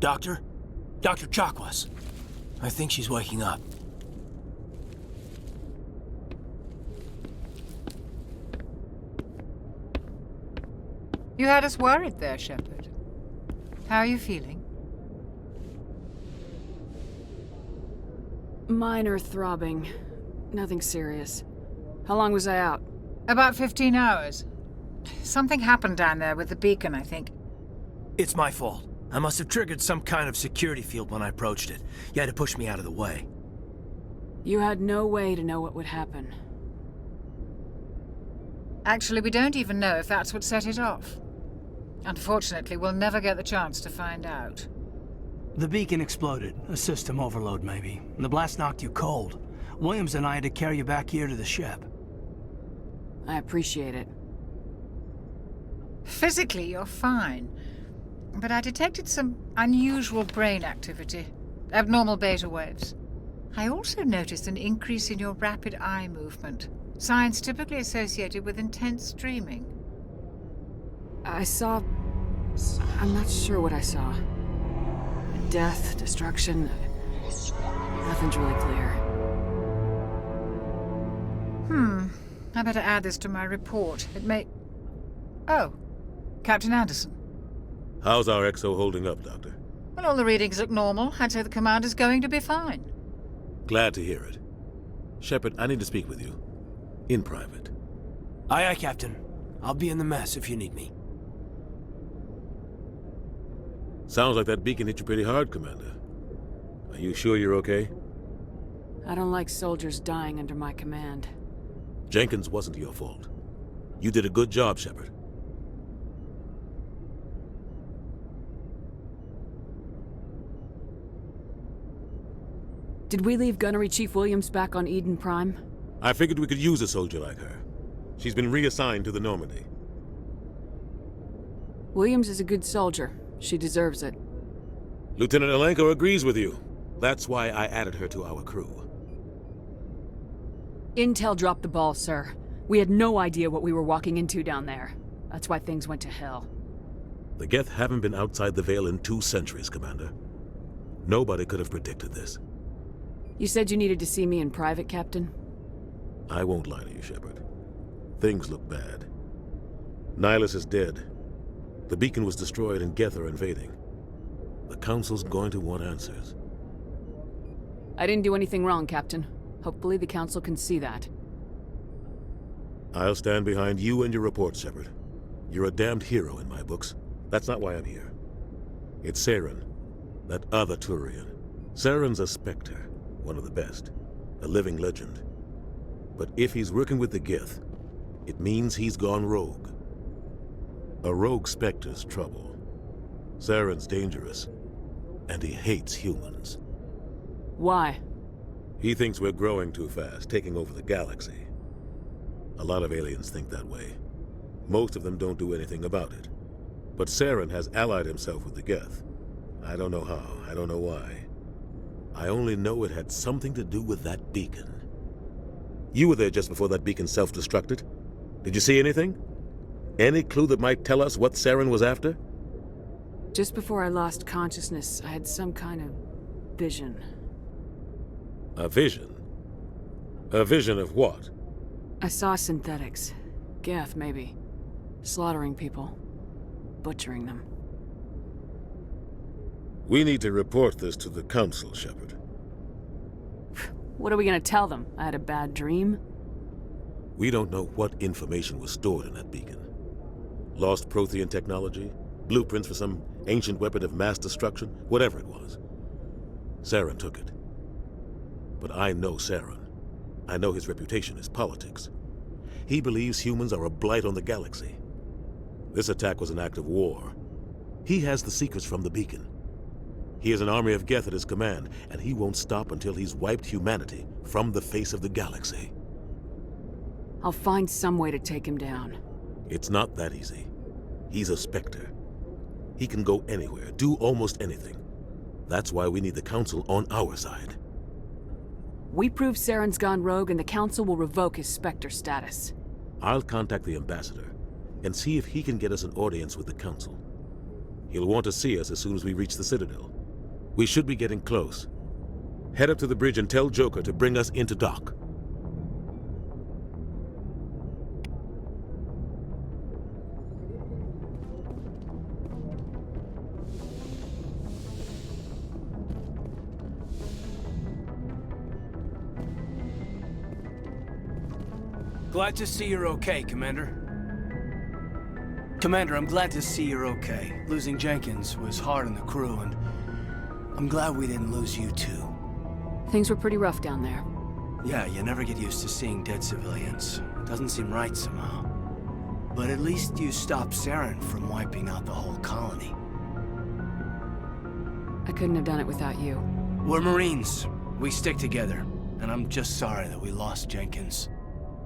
Doctor? Dr. Chakwas. I think she's waking up. You had us worried there, Shepard. How are you feeling? Minor throbbing. Nothing serious. How long was I out? About 15 hours. Something happened down there with the beacon, I think. It's my fault. I must have triggered some kind of security field when I approached it. You had to push me out of the way. You had no way to know what would happen. Actually, we don't even know if that's what set it off. Unfortunately, we'll never get the chance to find out. The beacon exploded. A system overload, maybe. And the blast knocked you cold. Williams and I had to carry you back here to the ship. I appreciate it. Physically, you're fine. But I detected some unusual brain activity. Abnormal beta waves. I also noticed an increase in your rapid eye movement. Signs typically associated with intense dreaming. I saw... I'm not sure what I saw. Death, destruction... Nothing's really clear. I better add this to my report. It may... Oh, Captain Anderson. How's our XO holding up, Doctor? Well, all the readings look normal. I'd say the Commander's going to be fine. Glad to hear it. Shepard, I need to speak with you. In private. Aye, Captain. I'll be in the mess if you need me. Sounds like that beacon hit you pretty hard, Commander. Are you sure you're okay? I don't like soldiers dying under my command. Jenkins wasn't your fault. You did a good job, Shepard. Did we leave Gunnery Chief Williams back on Eden Prime? I figured we could use a soldier like her. She's been reassigned to the Normandy. Williams is a good soldier. She deserves it. Lieutenant Alenko agrees with you. That's why I added her to our crew. Intel dropped the ball, sir. We had no idea what we were walking into down there. That's why things went to hell. The Geth haven't been outside the Veil in 2 centuries, Commander. Nobody could have predicted this. You said you needed to see me in private, Captain? I won't lie to you, Shepard. Things look bad. Nihilus is dead. The beacon was destroyed and Geth are invading. The Council's going to want answers. I didn't do anything wrong, Captain. Hopefully the Council can see that. I'll stand behind you and your report, Shepard. You're a damned hero in my books. That's not why I'm here. It's Saren, that other Turian. Saren's a Spectre, one of the best, a living legend. But if he's working with the Geth, it means he's gone rogue. A rogue Spectre's trouble. Saren's dangerous, and he hates humans. Why? He thinks we're growing too fast, taking over the galaxy. A lot of aliens think that way. Most of them don't do anything about it. But Saren has allied himself with the Geth. I don't know how, I don't know why. I only know it had something to do with that beacon. You were there just before that beacon self-destructed. Did you see anything? Any clue that might tell us what Saren was after? Just before I lost consciousness, I had some kind of vision. A vision? A vision of what? I saw synthetics. Geth, maybe. Slaughtering people. Butchering them. We need to report this to the Council, Shepard. What are we gonna tell them? I had a bad dream? We don't know what information was stored in that beacon. Lost Prothean technology? Blueprints for some ancient weapon of mass destruction? Whatever it was. Saren took it. But I know Saren. I know his reputation is politics. He believes humans are a blight on the galaxy. This attack was an act of war. He has the secrets from the beacon. He has an army of Geth at his command, and he won't stop until he's wiped humanity from the face of the galaxy. I'll find some way to take him down. It's not that easy. He's a Spectre. He can go anywhere, do almost anything. That's why we need the Council on our side. We prove Saren's gone rogue and the Council will revoke his Spectre status. I'll contact the Ambassador and see if he can get us an audience with the Council. He'll want to see us as soon as we reach the Citadel. We should be getting close. Head up to the bridge and tell Joker to bring us into dock. Glad to see you're okay, Commander. Commander, I'm glad to see you're okay. Losing Jenkins was hard on the crew, and I'm glad we didn't lose you too. Things were pretty rough down there. Yeah, you never get used to seeing dead civilians. It doesn't seem right somehow. But at least you stopped Saren from wiping out the whole colony. I couldn't have done it without you. We're Marines. We stick together. And I'm just sorry that we lost Jenkins.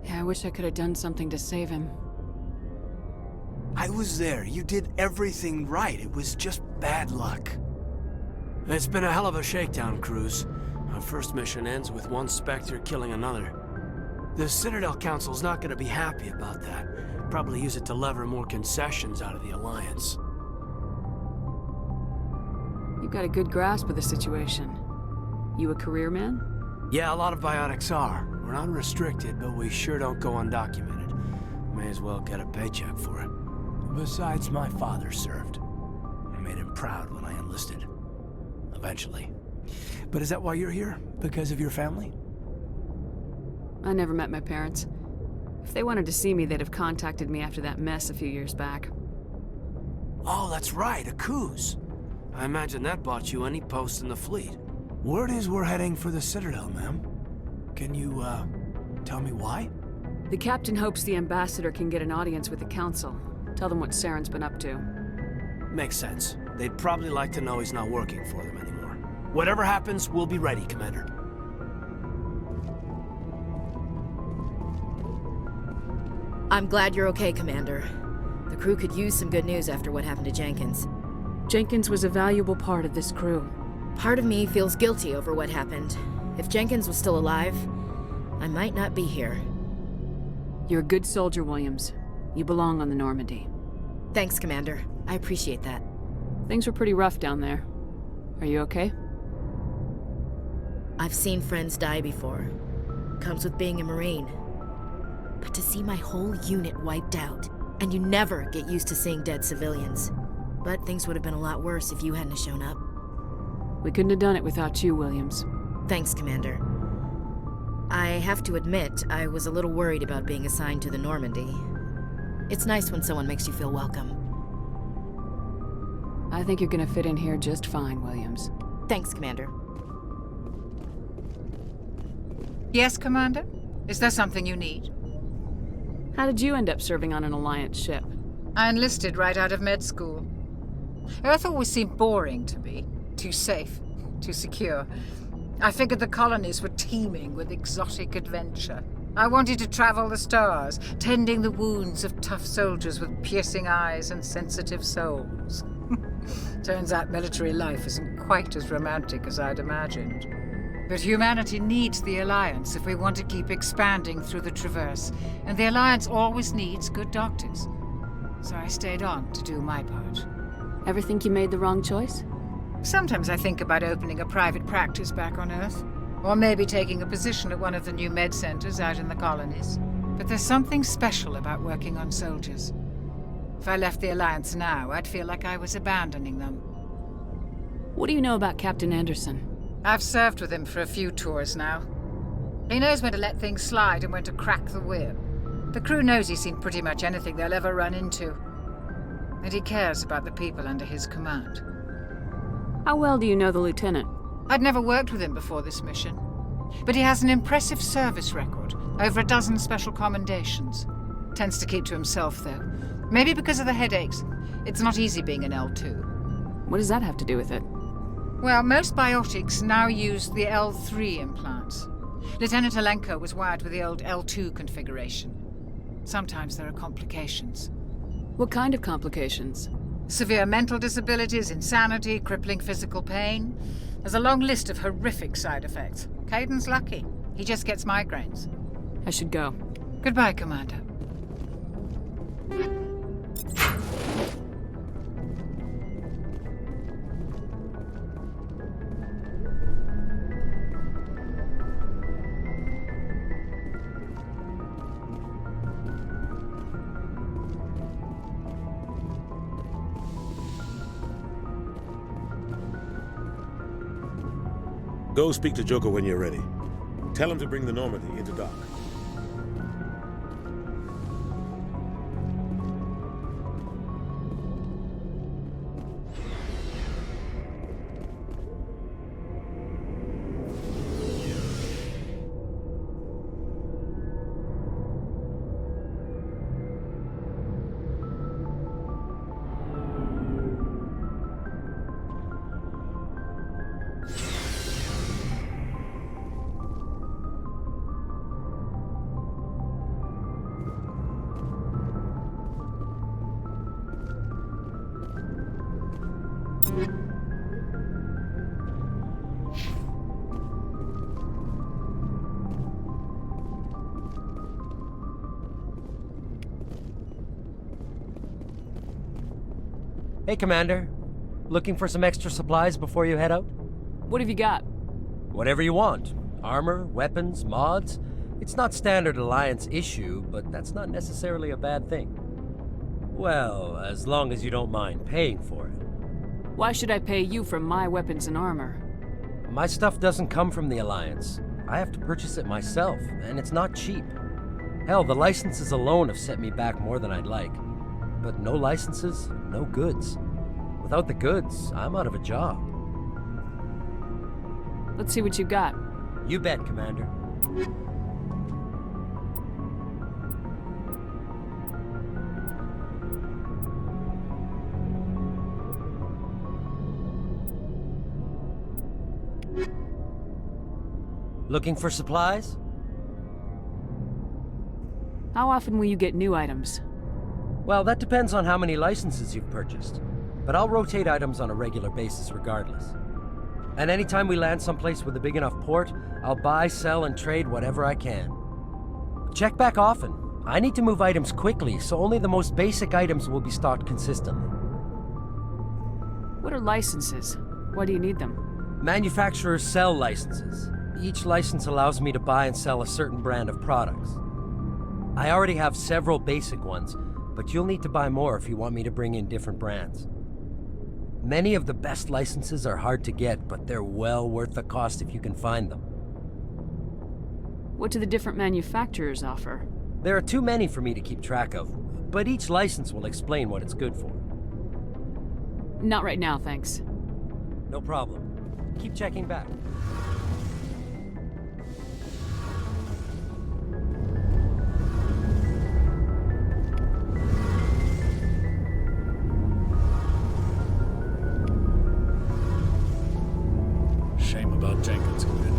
Yeah, I wish I could have done something to save him. I was there. You did everything right. It was just bad luck. It's been a hell of a shakedown, Cruz. Our first mission ends with one Spectre killing another. The Citadel Council's not gonna be happy about that. Probably use it to lever more concessions out of the Alliance. You've got a good grasp of the situation. You a career man? Yeah, a lot of biotics are. We're not restricted, but we sure don't go undocumented. May as well get a paycheck for it. Besides, my father served. I made him proud when I enlisted. Eventually. But is that why you're here? Because of your family? I never met my parents. If they wanted to see me, they'd have contacted me after that mess a few years back. Oh, that's right, a Coos. I imagine that bought you any post in the fleet. Word is we're heading for the Citadel, ma'am. Can you, tell me why? The captain hopes the ambassador can get an audience with the council. Tell them what Saren's been up to. Makes sense. They'd probably like to know he's not working for them anymore. Whatever happens, we'll be ready, Commander. I'm glad you're okay, Commander. The crew could use some good news after what happened to Jenkins. Jenkins was a valuable part of this crew. Part of me feels guilty over what happened. If Jenkins was still alive, I might not be here. You're a good soldier, Williams. You belong on the Normandy. Thanks, Commander. I appreciate that. Things were pretty rough down there. Are you okay? I've seen friends die before. Comes with being a Marine. But to see my whole unit wiped out, and you never get used to seeing dead civilians. But things would have been a lot worse if you hadn't shown up. We couldn't have done it without you, Williams. Thanks, Commander. I have to admit, I was a little worried about being assigned to the Normandy. It's nice when someone makes you feel welcome. I think you're gonna fit in here just fine, Williams. Thanks, Commander. Yes, Commander? Is there something you need? How did you end up serving on an Alliance ship? I enlisted right out of med school. Earth always seemed boring to me. Too safe, too secure. I figured the colonies were teeming with exotic adventure. I wanted to travel the stars, tending the wounds of tough soldiers with piercing eyes and sensitive souls. Turns out military life isn't quite as romantic as I'd imagined. But humanity needs the Alliance if we want to keep expanding through the Traverse, and the Alliance always needs good doctors. So I stayed on to do my part. Ever think you made the wrong choice? Sometimes I think about opening a private practice back on Earth, or maybe taking a position at one of the new med centers out in the colonies. But there's something special about working on soldiers. If I left the Alliance now, I'd feel like I was abandoning them. What do you know about Captain Anderson? I've served with him for a few tours now. He knows when to let things slide and when to crack the whip. The crew knows he's seen pretty much anything they'll ever run into. And he cares about the people under his command. How well do you know the lieutenant? I'd never worked with him before this mission. But he has an impressive service record, over a dozen special commendations. Tends to keep to himself, though. Maybe because of the headaches. It's not easy being an L2. What does that have to do with it? Well, most biotics now use the L3 implants. Lieutenant Alenko was wired with the old L2 configuration. Sometimes there are complications. What kind of complications? Severe mental disabilities, insanity, crippling physical pain. There's a long list of horrific side effects. Caden's lucky. He just gets migraines. I should go. Goodbye, Commander. Go speak to Joker when you're ready. Tell him to bring the Normandy into dock. Hey, Commander. Looking for some extra supplies before you head out? What have you got? Whatever you want. Armor, weapons, mods. It's not standard Alliance issue, but that's not necessarily a bad thing. Well, as long as you don't mind paying for it. Why should I pay you for my weapons and armor? My stuff doesn't come from the Alliance. I have to purchase it myself, and it's not cheap. Hell, the licenses alone have set me back more than I'd like. But no licenses, no goods. Without the goods, I'm out of a job. Let's see what you got. You bet, Commander. Looking for supplies? How often will you get new items? Well, that depends on how many licenses you've purchased. But I'll rotate items on a regular basis regardless. And anytime we land someplace with a big enough port, I'll buy, sell, and trade whatever I can. Check back often. I need to move items quickly, so only the most basic items will be stocked consistently. What are licenses? Why do you need them? Manufacturers sell licenses. Each license allows me to buy and sell a certain brand of products. I already have several basic ones, but you'll need to buy more if you want me to bring in different brands. Many of the best licenses are hard to get, but they're well worth the cost if you can find them. What do the different manufacturers offer? There are too many for me to keep track of, but each license will explain what it's good for. Not right now, thanks. No problem. Keep checking back. Shame about Jenkins, Commander.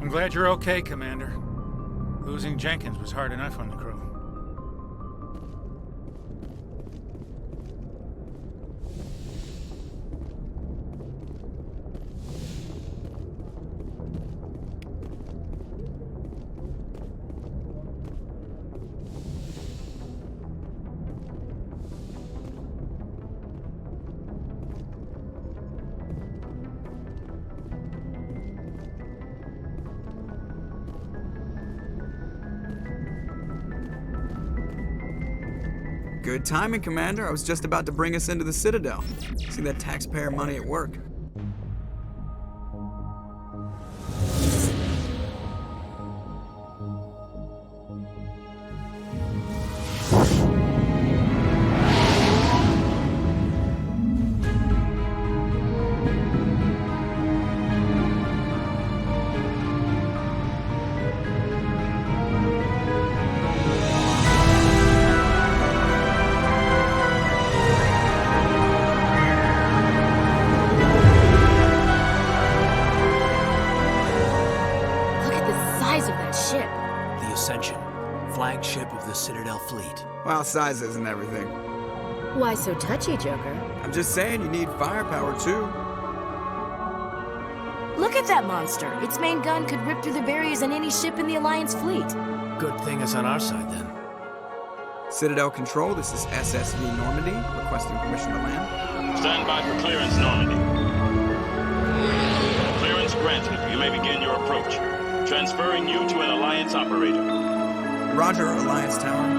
I'm glad you're okay, Commander. Losing Jenkins was hard enough on the crew. Good timing, Commander. I was just about to bring us into the Citadel. See that taxpayer money at work. the Citadel fleet. Well, size isn't everything. Why so touchy, Joker? I'm just saying you need firepower too. Look at that monster. Its main gun could rip through the barriers in any ship in the Alliance fleet. Good thing it's on our side, then. Citadel Control, this is SSV Normandy, requesting permission to land. Stand by for clearance, Normandy. Clearance granted. You may begin your approach. Transferring you to an Alliance operator. Roger, Alliance Tower.